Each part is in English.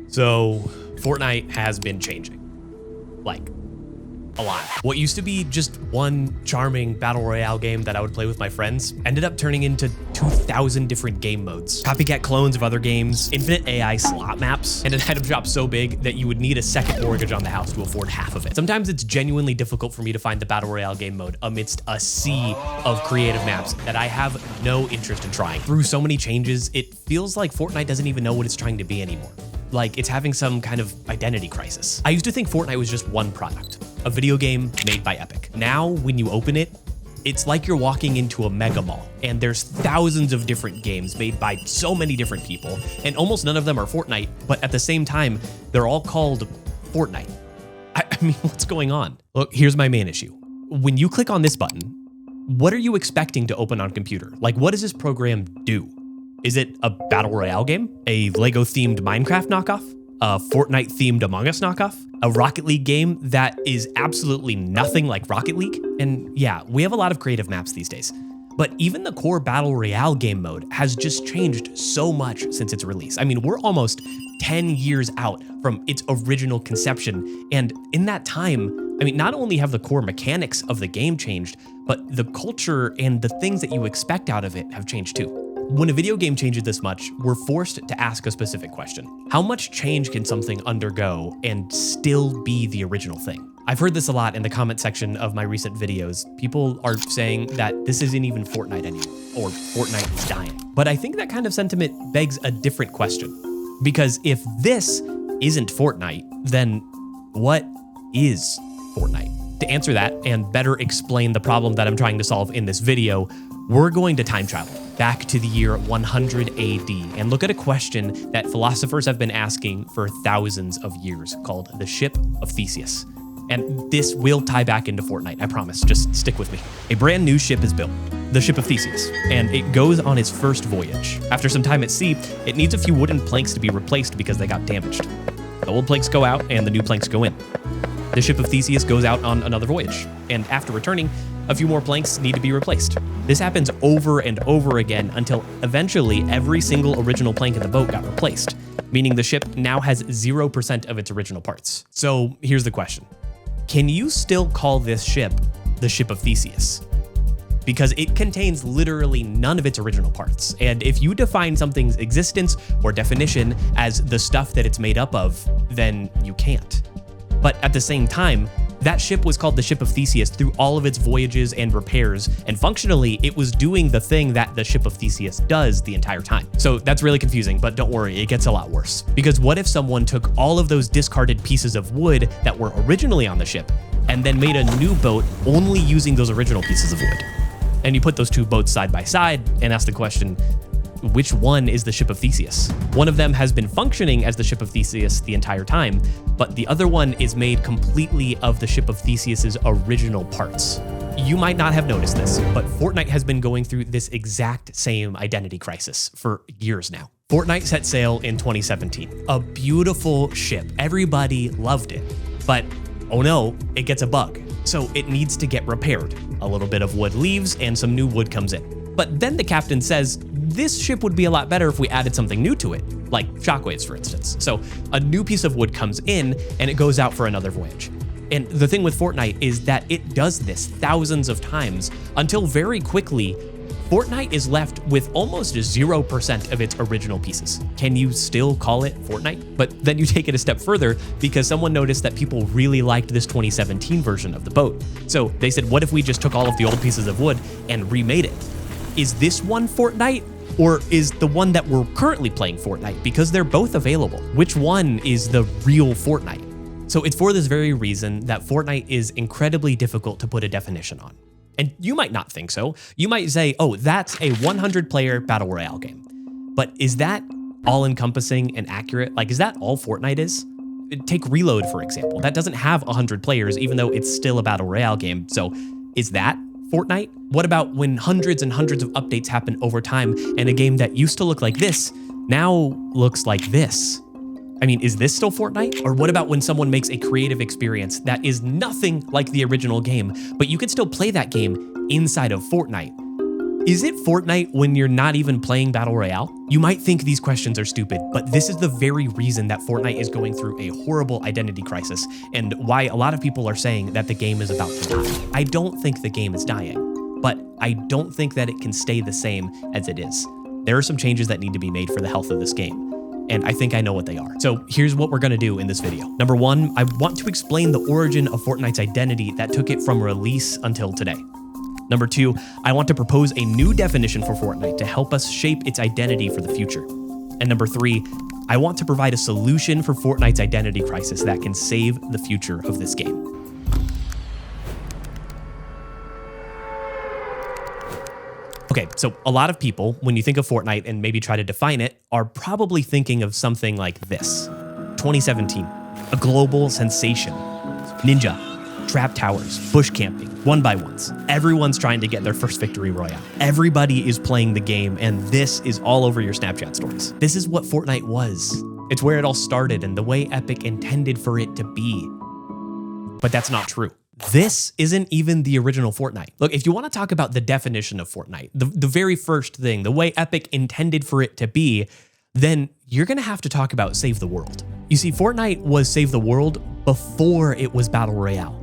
So Fortnite has been changing, like a lot. What used to be just one charming battle royale game that I would play with my friends ended up turning into 2,000 different game modes, copycat clones of other games, infinite AI slot maps, and an item shop so big that you would need a second mortgage on the house to afford half of it. Sometimes it's genuinely difficult for me to find the battle royale game mode amidst a sea of creative maps that I have no interest in trying. Through so many changes, it feels like Fortnite doesn't even know what it's trying to be anymore. Like it's having some kind of identity crisis. I used to think Fortnite was just one product, a video game made by Epic. Now, when you open it, it's like you're walking into a mega mall and there's thousands of different games made by so many different people, and almost none of them are Fortnite, but at the same time, they're all called Fortnite. I mean, what's going on? Look, here's my main issue. When you click on this button, what are you expecting to open on computer? Like, what does this program do? Is it a battle royale game? A Lego-themed Minecraft knockoff? A Fortnite-themed Among Us knockoff? A Rocket League game that is absolutely nothing like Rocket League? And yeah, we have a lot of creative maps these days. But even the core battle royale game mode has just changed so much since its release. I mean, we're almost 10 years out from its original conception. And in that time, I mean, not only have the core mechanics of the game changed, but the culture and the things that you expect out of it have changed too. When a video game changes this much, we're forced to ask a specific question. How much change can something undergo and still be the original thing? I've heard this a lot in the comment section of my recent videos. People are saying that this isn't even Fortnite anymore, or Fortnite is dying. But I think that kind of sentiment begs a different question. Because if this isn't Fortnite, then what is Fortnite? To answer that and better explain the problem that I'm trying to solve in this video, we're going to time travel back to the year 100 AD and look at a question that philosophers have been asking for thousands of years called the Ship of Theseus. And this will tie back into Fortnite, I promise, just stick with me. A brand new ship is built, the Ship of Theseus, and it goes on its first voyage. After some time at sea, it needs a few wooden planks to be replaced because they got damaged. The old planks go out and the new planks go in. The Ship of Theseus goes out on another voyage, and after returning, a few more planks need to be replaced. This happens over and over again until eventually every single original plank in the boat got replaced, meaning the ship now has 0% of its original parts. So here's the question. Can you still call this ship the Ship of Theseus? Because it contains literally none of its original parts. And if you define something's existence or definition as the stuff that it's made up of, then you can't. But at the same time, that ship was called the Ship of Theseus through all of its voyages and repairs, and functionally, it was doing the thing that the Ship of Theseus does the entire time. So that's really confusing, but don't worry, it gets a lot worse. Because what if someone took all of those discarded pieces of wood that were originally on the ship, and then made a new boat only using those original pieces of wood? And you put those two boats side by side and ask the question, which one is the Ship of Theseus? One of them has been functioning as the Ship of Theseus the entire time, but the other one is made completely of the Ship of Theseus's original parts. You might not have noticed this, but Fortnite has been going through this exact same identity crisis for years now. Fortnite set sail in 2017. A beautiful ship. Everybody loved it. But oh no, it gets a bug. So it needs to get repaired. A little bit of wood leaves and some new wood comes in. But then the captain says, this ship would be a lot better if we added something new to it, like shockwaves, for instance. So a new piece of wood comes in and it goes out for another voyage. And the thing with Fortnite is that it does this thousands of times until very quickly, Fortnite is left with almost 0% of its original pieces. Can you still call it Fortnite? But then you take it a step further because someone noticed that people really liked this 2017 version of the boat. So they said, what if we just took all of the old pieces of wood and remade it? Is this one Fortnite? Or is the one that we're currently playing Fortnite? Because they're both available. Which one is the real Fortnite? So it's for this very reason that Fortnite is incredibly difficult to put a definition on. And you might not think so. You might say, oh, that's a 100-player battle royale game. But is that all-encompassing and accurate? Like, is that all Fortnite is? Take Reload, for example. That doesn't have 100 players, even though it's still a battle royale game. So is that Fortnite? What about when hundreds and hundreds of updates happen over time and a game that used to look like this now looks like this? I mean, is this still Fortnite? Or what about when someone makes a creative experience that is nothing like the original game, but you can still play that game inside of Fortnite? Is it Fortnite when you're not even playing Battle Royale? You might think these questions are stupid, but this is the very reason that Fortnite is going through a horrible identity crisis and why a lot of people are saying that the game is about to die. I don't think the game is dying, but I don't think that it can stay the same as it is. There are some changes that need to be made for the health of this game, and I think I know what they are. So here's what we're gonna do in this video. Number one, I want to explain the origin of Fortnite's identity that took it from release until today. Number two, I want to propose a new definition for Fortnite to help us shape its identity for the future. And number three, I want to provide a solution for Fortnite's identity crisis that can save the future of this game. Okay, so a lot of people, when you think of Fortnite and maybe try to define it, are probably thinking of something like this. 2017, a global sensation. Ninja, trap towers, bush camping, 1x1s. Everyone's trying to get their first victory royale. Everybody is playing the game, and this is all over your Snapchat stories. This is what Fortnite was. It's where it all started and the way Epic intended for it to be. But that's not true. This isn't even the original Fortnite. Look, if you want to talk about the definition of Fortnite, the very first thing, the way Epic intended for it to be, then you're gonna have to talk about Save the World. You see, Fortnite was Save the World before it was Battle Royale.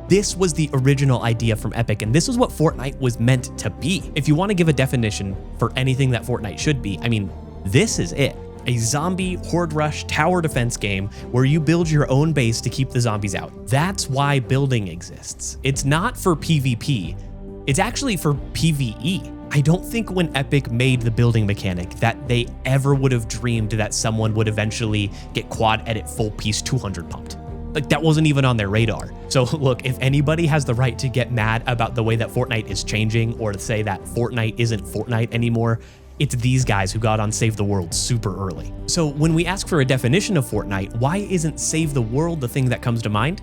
This was the original idea from Epic, and this is what Fortnite was meant to be. If you want to give a definition for anything that Fortnite should be, I mean, this is it. A zombie horde rush tower defense game where you build your own base to keep the zombies out. That's why building exists. It's not for PvP, it's actually for PvE. I don't think when Epic made the building mechanic that they ever would have dreamed that someone would eventually get quad edit full piece 200 pumped. Like, that wasn't even on their radar. So look, if anybody has the right to get mad about the way that Fortnite is changing or to say that Fortnite isn't Fortnite anymore, it's these guys who got on Save the World super early. So when we ask for a definition of Fortnite, why isn't Save the World the thing that comes to mind?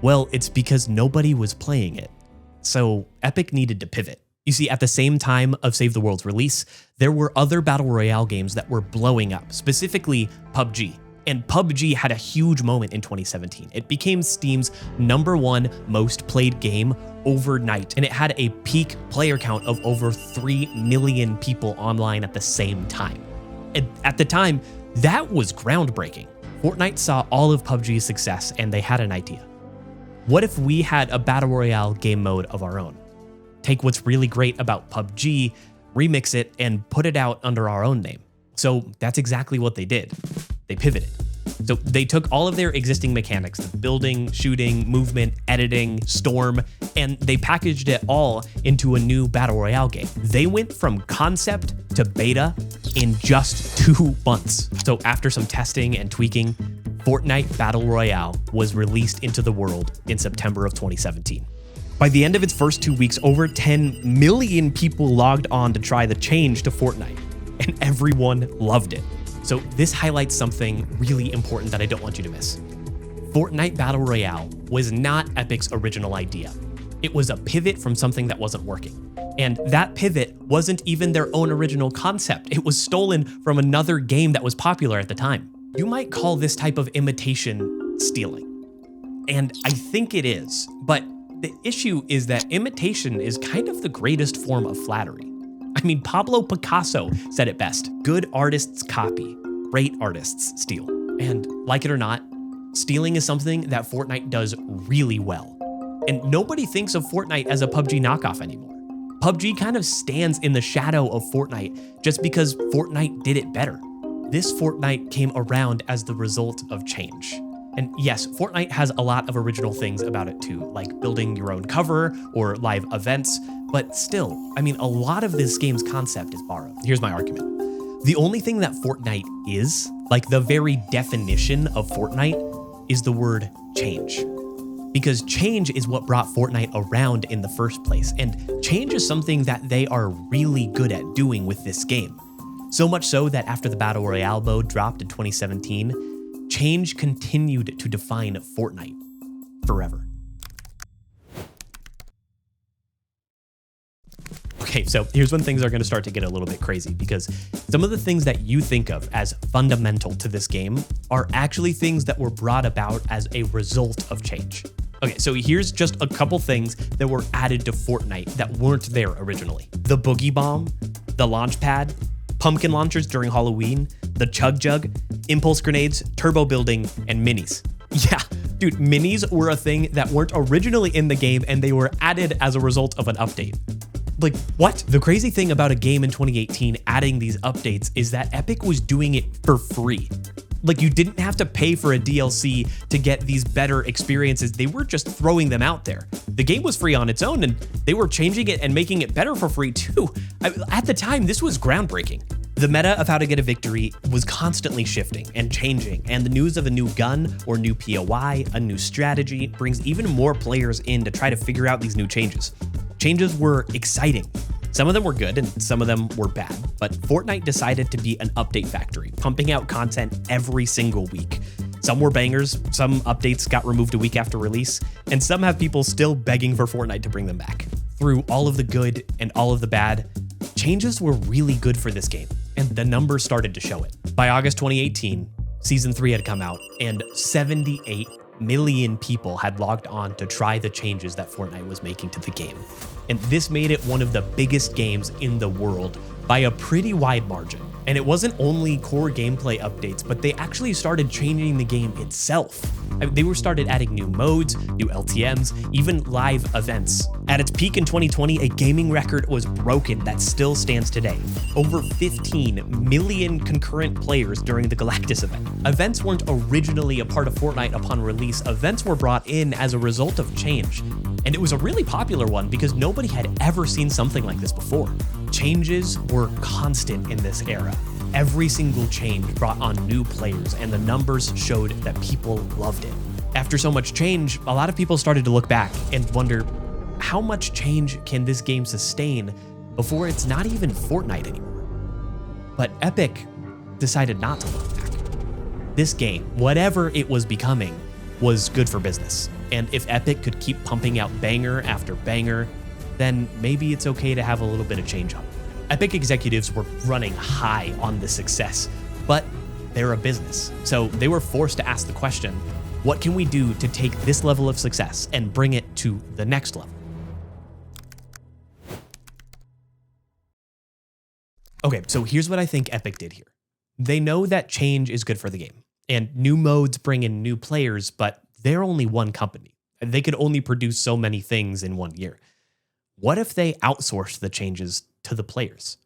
Well, it's because nobody was playing it. So Epic needed to pivot. You see, at the same time of Save the World's release, there were other Battle Royale games that were blowing up, specifically PUBG. And PUBG had a huge moment in 2017. It became Steam's #1 most played game overnight, and it had a peak player count of over 3 million people online at the same time. And at the time, that was groundbreaking. Fortnite saw all of PUBG's success, and they had an idea. What if we had a Battle Royale game mode of our own? Take what's really great about PUBG, remix it, and put it out under our own name. So that's exactly what they did. They pivoted. So they took all of their existing mechanics, the building, shooting, movement, editing, storm, and they packaged it all into a new Battle Royale game. They went from concept to beta in just 2 months. So after some testing and tweaking, Fortnite Battle Royale was released into the world in September of 2017. By the end of its first 2 weeks, over 10 million people logged on to try the change to Fortnite, and everyone loved it. So this highlights something really important that I don't want you to miss. Fortnite Battle Royale was not Epic's original idea. It was a pivot from something that wasn't working. And that pivot wasn't even their own original concept. It was stolen from another game that was popular at the time. You might call this type of imitation stealing. And I think it is, but the issue is that imitation is kind of the greatest form of flattery. I mean, Pablo Picasso said it best. Good artists copy, great artists steal. And like it or not, stealing is something that Fortnite does really well. And nobody thinks of Fortnite as a PUBG knockoff anymore. PUBG kind of stands in the shadow of Fortnite just because Fortnite did it better. This Fortnite came around as the result of change. And yes, Fortnite has a lot of original things about it too, like building your own cover or live events, but still, I mean, a lot of this game's concept is borrowed. Here's my argument. The only thing that Fortnite is, like the very definition of Fortnite, is the word change. Because change is what brought Fortnite around in the first place, and change is something that they are really good at doing with this game. So much so that after the Battle Royale mode dropped in 2017, change continued to define Fortnite forever. Okay, so here's when things are going to start to get a little bit crazy, because some of the things that you think of as fundamental to this game are actually things that were brought about as a result of change. Okay, so here's just a couple things that were added to Fortnite that weren't there originally. The Boogie Bomb, the Launch Pad, pumpkin launchers during Halloween, the Chug Jug, impulse grenades, turbo building, and minis. Yeah, dude, minis were a thing that weren't originally in the game and they were added as a result of an update. Like, what? The crazy thing about a game in 2018 adding these updates is that Epic was doing it for free. Like, you didn't have to pay for a DLC to get these better experiences. They were just throwing them out there. The game was free on its own, and they were changing it and making it better for free too. At the time, this was groundbreaking. The meta of how to get a victory was constantly shifting and changing, and the news of a new gun or new POI, a new strategy, brings even more players in to try to figure out these new changes. Changes were exciting. Some of them were good and some of them were bad, but Fortnite decided to be an update factory, pumping out content every single week. Some were bangers, some updates got removed a week after release, and some have people still begging for Fortnite to bring them back. Through all of the good and all of the bad, changes were really good for this game, and the numbers started to show it. By August 2018, Season 3 had come out, and 78 million people had logged on to try the changes that Fortnite was making to the game. And this made it one of the biggest games in the world by a pretty wide margin. And it wasn't only core gameplay updates, but they actually started changing the game itself. They started adding new modes, new LTMs, even live events. At its peak in 2020, a gaming record was broken that still stands today. Over 15 million concurrent players during the Galactus event. Events weren't originally a part of Fortnite upon release. Events were brought in as a result of change. And it was a really popular one because nobody had ever seen something like this before. Changes were constant in this era. Every single change brought on new players, and the numbers showed that people loved it. After so much change, a lot of people started to look back and wonder, how much change can this game sustain before it's not even Fortnite anymore? But Epic decided not to look back. This game, whatever it was becoming, was good for business. And if Epic could keep pumping out banger after banger, then maybe it's okay to have a little bit of change up. Epic executives were running high on this success, but they're a business. So they were forced to ask the question, what can we do to take this level of success and bring it to the next level? Okay, so here's what I think Epic did here. They know that change is good for the game, and new modes bring in new players, but they're only one company. They could only produce so many things in 1 year. What if they outsourced the changes to the players?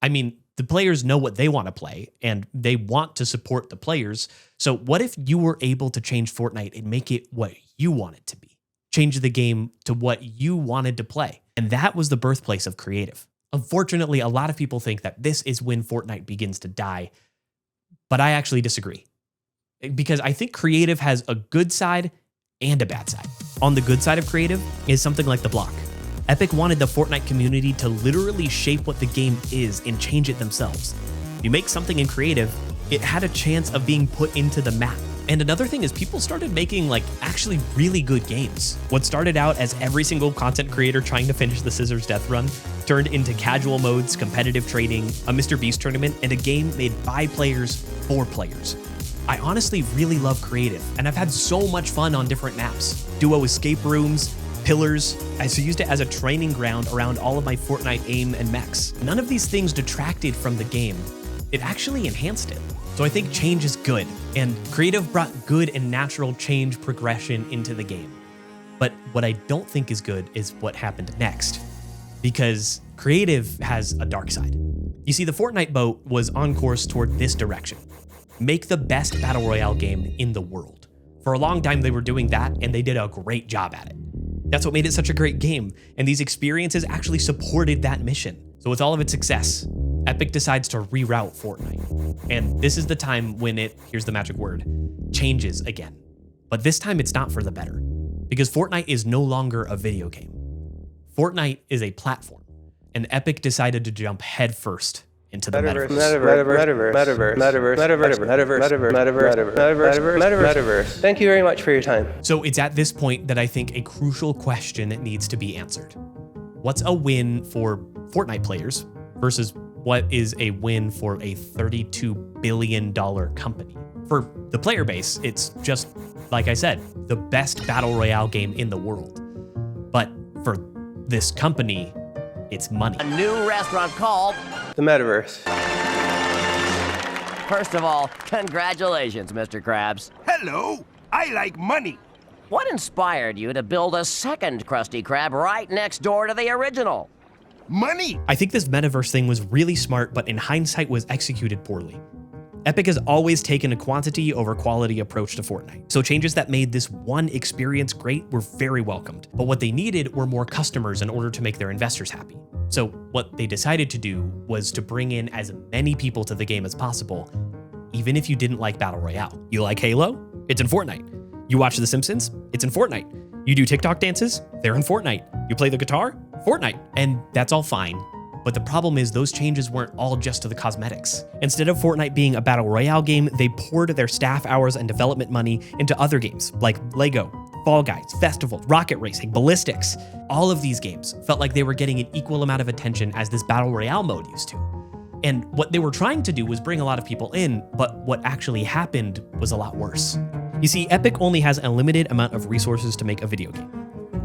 I mean, the players know what they want to play, and they want to support the players. So what if you were able to change Fortnite and make it what you want it to be? Change the game to what you wanted to play. And that was the birthplace of creative. Unfortunately, a lot of people think that this is when Fortnite begins to die, but I actually disagree. Because I think creative has a good side and a bad side. On the good side of creative is something like The Block. Epic wanted the Fortnite community to literally shape what the game is and change it themselves. If you make something in creative, it had a chance of being put into the map. And another thing is people started making actually really good games. What started out as every single content creator trying to finish the Scissors Death Run turned into casual modes, competitive trading, a Mr. Beast tournament, and a game made by players for players. I honestly really love creative, and I've had so much fun on different maps. Duo escape rooms, pillars. I used it as a training ground around all of my Fortnite aim and mechs. None of these things detracted from the game. It actually enhanced it. So I think change is good, and creative brought good and natural change progression into the game. But what I don't think is good is what happened next, because creative has a dark side. You see, the Fortnite boat was on course toward this direction. Make the best battle royale game in the world. For a long time, they were doing that, and they did a great job at it. That's what made it such a great game, and these experiences actually supported that mission. So with all of its success, Epic decides to reroute Fortnite. And this is the time when it, here's the magic word, changes again. But this time it's not for the better, because Fortnite is no longer a video game. Fortnite is a platform, and Epic decided to jump headfirst into the metaverse. Metaverse. Thank you very much for your time. So it's at this point that I think a crucial question needs to be answered. What's a win for Fortnite players versus what is a win for a $32 billion company? For the player base, it's just like I said, the best battle royale game in the world. But for this company, it's money. A new restaurant called The Metaverse. First of all, congratulations, Mr. Krabs. Hello, I like money. What inspired you to build a second Krusty Krab right next door to the original? Money. I think this Metaverse thing was really smart, but in hindsight was executed poorly. Epic has always taken a quantity over quality approach to Fortnite, so changes that made this one experience great were very welcomed. But what they needed were more customers in order to make their investors happy. So what they decided to do was to bring in as many people to the game as possible, even if you didn't like Battle Royale. You like Halo? It's in Fortnite. You watch The Simpsons? It's in Fortnite. You do TikTok dances? They're in Fortnite. You play the guitar? Fortnite. And that's all fine. But the problem is those changes weren't all just to the cosmetics. Instead of Fortnite being a battle royale game, they poured their staff hours and development money into other games like Lego, Fall Guys, Festival, Rocket Racing, Ballistics. All of these games felt like they were getting an equal amount of attention as this battle royale mode used to. And what they were trying to do was bring a lot of people in, but what actually happened was a lot worse. You see, Epic only has a limited amount of resources to make a video game.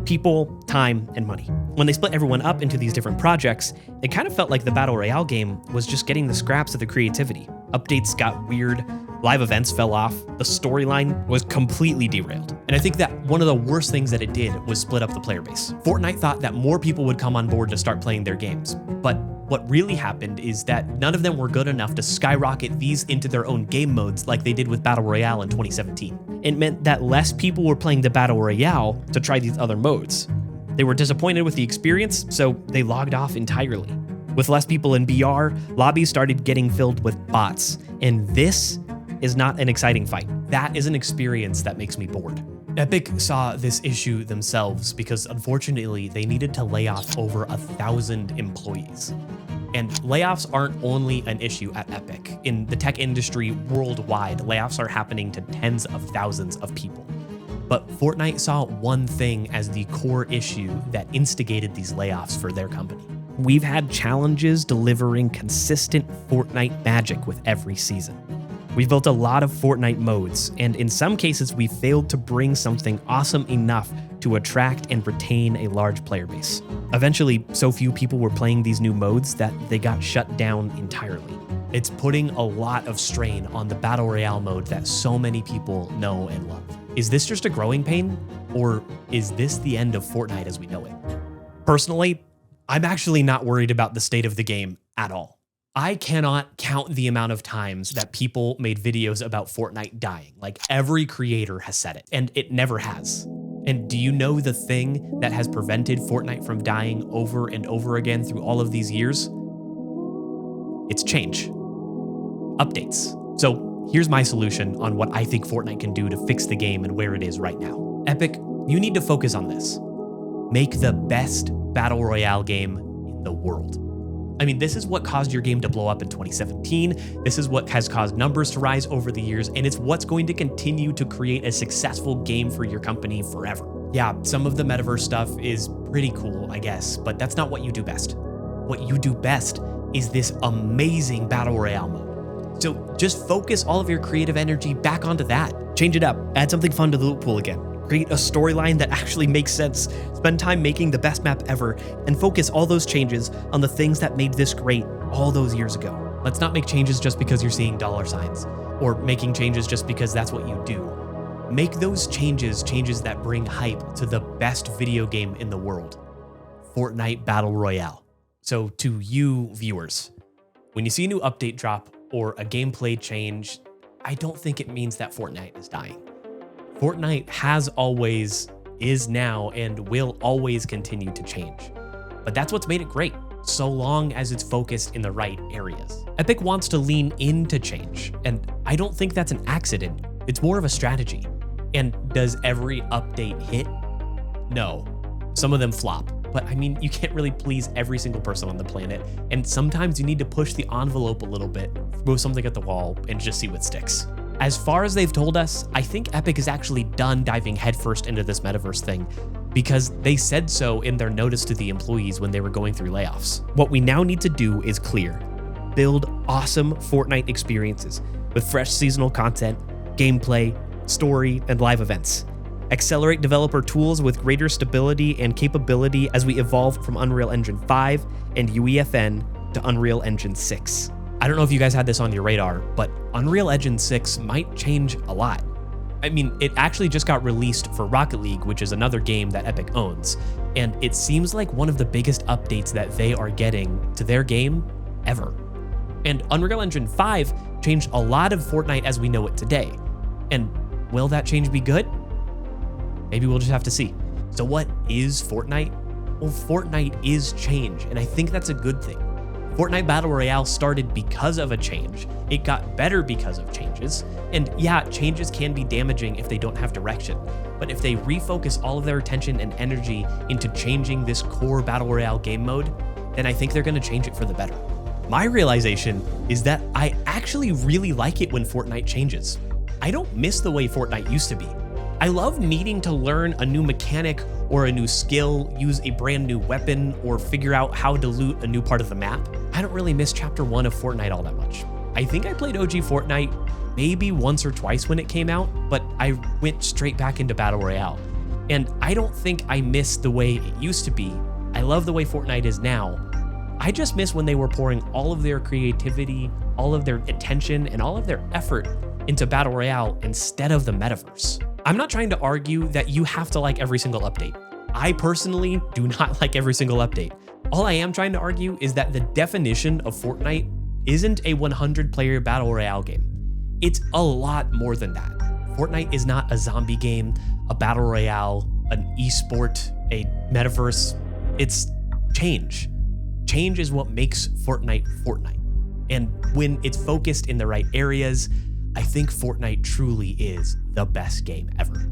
People, time, and money. When they split everyone up into these different projects, it kind of felt like the Battle Royale game was just getting the scraps of the creativity. Updates got weird, live events fell off, the storyline was completely derailed. And I think that one of the worst things that it did was split up the player base. Fortnite thought that more people would come on board to start playing their games, but what really happened is that none of them were good enough to skyrocket these into their own game modes like they did with Battle Royale in 2017. It meant that less people were playing the Battle Royale to try these other modes. They were disappointed with the experience, so they logged off entirely. With less people in BR, lobbies started getting filled with bots, and this is not an exciting fight. That is an experience that makes me bored. Epic saw this issue themselves because unfortunately they needed to lay off over 1,000 employees. And layoffs aren't only an issue at Epic. In the tech industry worldwide, layoffs are happening to tens of thousands of people. But Fortnite saw one thing as the core issue that instigated these layoffs for their company. We've had challenges delivering consistent Fortnite magic with every season. We've built a lot of Fortnite modes, and in some cases we failed to bring something awesome enough to attract and retain a large player base. Eventually, so few people were playing these new modes that they got shut down entirely. It's putting a lot of strain on the Battle Royale mode that so many people know and love. Is this just a growing pain, or is this the end of Fortnite as we know it? Personally, I'm actually not worried about the state of the game at all. I cannot count the amount of times that people made videos about Fortnite dying. Like every creator has said it, and it never has. And do you know the thing that has prevented Fortnite from dying over and over again through all of these years? It's change. Updates. So here's my solution on what I think Fortnite can do to fix the game and where it is right now. Epic, you need to focus on this. Make the best Battle Royale game in the world. I mean, this is what caused your game to blow up in 2017. This is what has caused numbers to rise over the years, and it's what's going to continue to create a successful game for your company forever. Yeah, some of the Metaverse stuff is pretty cool, I guess, but that's not what you do best. What you do best is this amazing Battle Royale mode. So just focus all of your creative energy back onto that. Change it up, add something fun to the loot pool again. Create a storyline that actually makes sense, spend time making the best map ever, and focus all those changes on the things that made this great all those years ago. Let's not make changes just because you're seeing dollar signs, or making changes just because that's what you do. Make those changes that bring hype to the best video game in the world, Fortnite Battle Royale. So to you viewers, when you see a new update drop or a gameplay change, I don't think it means that Fortnite is dying. Fortnite has always, is now, and will always continue to change. But that's what's made it great, so long as it's focused in the right areas. Epic wants to lean into change, and I don't think that's an accident. It's more of a strategy. And does every update hit? No. Some of them flop. But I mean, you can't really please every single person on the planet, and sometimes you need to push the envelope a little bit, throw something at the wall, and just see what sticks. As far as they've told us, I think Epic is actually done diving headfirst into this Metaverse thing because they said so in their notice to the employees when they were going through layoffs. What we now need to do is clear. Build awesome Fortnite experiences with fresh seasonal content, gameplay, story, and live events. Accelerate developer tools with greater stability and capability as we evolve from Unreal Engine 5 and UEFN to Unreal Engine 6. I don't know if you guys had this on your radar, but Unreal Engine 6 might change a lot. I mean, it actually just got released for Rocket League, which is another game that Epic owns, and it seems like one of the biggest updates that they are getting to their game ever. And Unreal Engine 5 changed a lot of Fortnite as we know it today. And will that change be good? Maybe we'll just have to see. So what is Fortnite? Well, Fortnite is change, and I think that's a good thing. Fortnite Battle Royale started because of a change. It got better because of changes. And yeah, changes can be damaging if they don't have direction. But if they refocus all of their attention and energy into changing this core Battle Royale game mode, then I think they're gonna change it for the better. My realization is that I actually really like it when Fortnite changes. I don't miss the way Fortnite used to be. I love needing to learn a new mechanic or a new skill, use a brand new weapon, or figure out how to loot a new part of the map. I don't really miss Chapter 1 of Fortnite all that much. I think I played OG Fortnite maybe once or twice when it came out, but I went straight back into Battle Royale. And I don't think I miss the way it used to be. I love the way Fortnite is now. I just miss when they were pouring all of their creativity, all of their attention, and all of their effort into Battle Royale instead of the Metaverse. I'm not trying to argue that you have to like every single update. I personally do not like every single update. All I am trying to argue is that the definition of Fortnite isn't a 100-player Battle Royale game. It's a lot more than that. Fortnite is not a zombie game, a Battle Royale, an esport, a Metaverse. It's change. Change is what makes Fortnite Fortnite. And when it's focused in the right areas, I think Fortnite truly is the best game ever.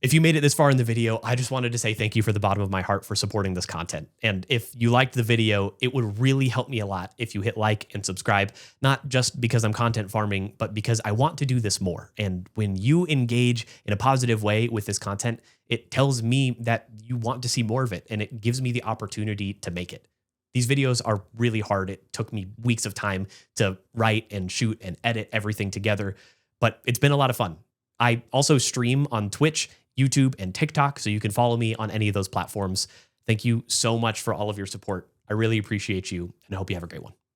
If you made it this far in the video, I just wanted to say thank you from the bottom of my heart for supporting this content. And if you liked the video, it would really help me a lot if you hit like and subscribe, not just because I'm content farming, but because I want to do this more. And when you engage in a positive way with this content, it tells me that you want to see more of it, and it gives me the opportunity to make it. These videos are really hard. It took me weeks of time to write and shoot and edit everything together, but it's been a lot of fun. I also stream on Twitch, YouTube, and TikTok, so you can follow me on any of those platforms. Thank you so much for all of your support. I really appreciate you, and I hope you have a great one.